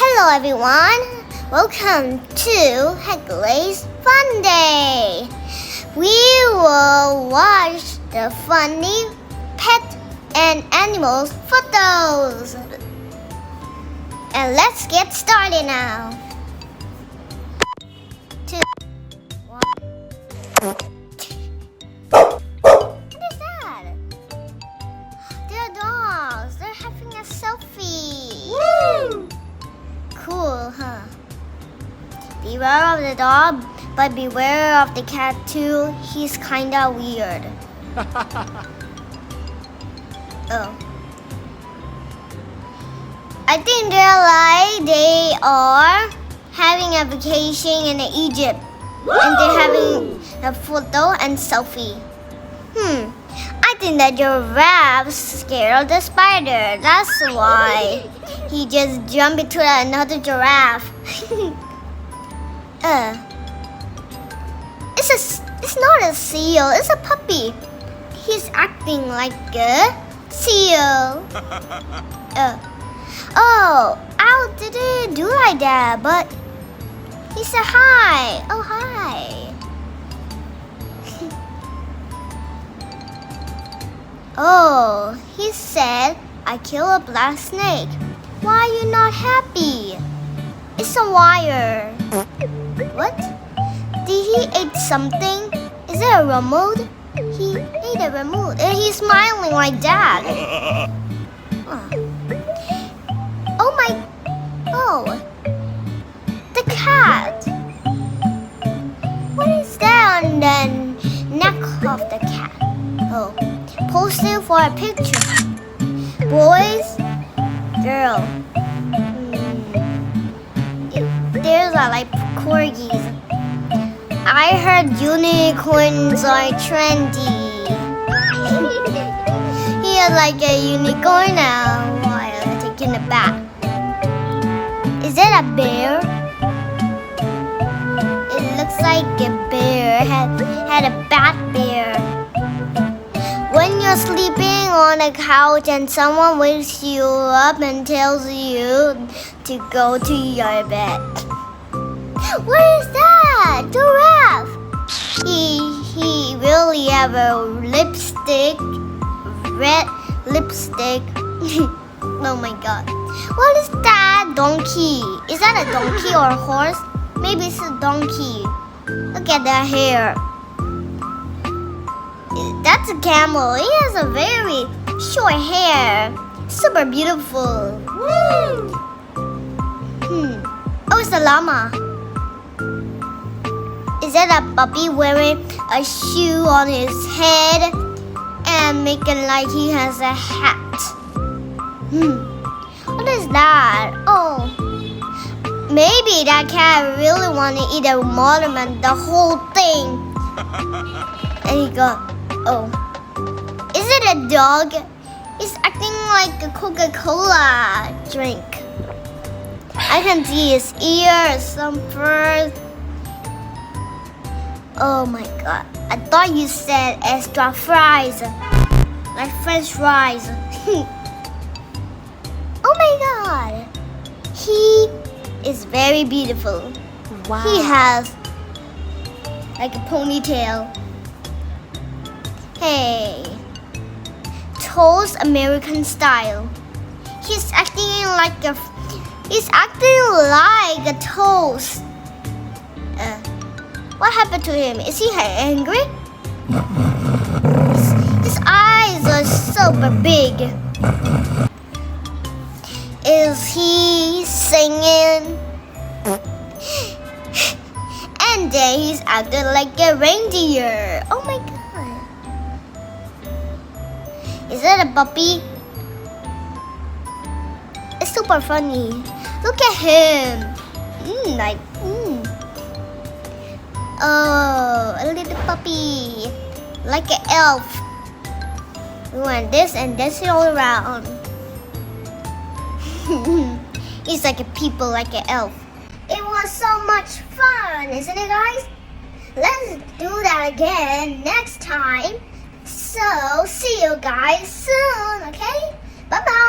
Hello everyone, welcome to Hek Lay's Fun Day. We will watch the funny pet and animals photos. And let's get started now. 2, 1. What is that? They're dogs. They're having a selfie. Woo! Cool, huh? Beware of the dog, but beware of the cat too. He's kinda weird. Oh. I think they are having a vacation in Egypt. And they're having a photo and selfie. I think that giraffe's scared of the spider. That's why he just jumped into another giraffe. It's not a seal. It's a puppy. He's acting like a seal. Ow, did it do like that? But he said hi. Oh, hi. Oh, he said, I killed a black snake. Why are you not happy? It's a wire. What? Did he eat something? Is it a remote? He ate a remote and he's smiling like that. Oh, the cat. What is that on the neck of the cat? Oh, posting for a picture. Boys, girl. There's like corgis. I heard unicorns are trendy. He is like a unicorn now while taking a bath. Is that a bear? It looks like a bear had a bad bear. When you're sleeping on a couch and someone wakes you up and tells you to go to your bed. What is that? Giraffe. He really have a lipstick, red lipstick. Oh my god. What is that? Donkey. Is that a donkey or a horse? Maybe it's a donkey. Look at that hair. That's a camel. He has a very short hair. Super beautiful. Woo! Oh, it's a llama. Is that a puppy wearing a shoe on his head and making like he has a hat? What is that? Oh, maybe that cat really want to eat a watermelon, the whole thing. And he got, oh, is it a dog? It's acting like a Coca-Cola drink. I can see his ears, some fur. Oh my god, I thought you said extra fries, like French fries. Oh my god, he is very beautiful. Wow. He has like a ponytail. Hey, toast American style. He's acting like a toast. What happened to him? Is he angry? His eyes are super big. Is he singing? And then he's acting like a reindeer. Oh my god. Is that a puppy? It's super funny. Look at him. Oh, a little puppy. Like an elf. We want this and this all around. He's like a people, like an elf. It was so much fun, isn't it, guys? Let's do that again next time. So, see you guys soon, okay? Bye-bye.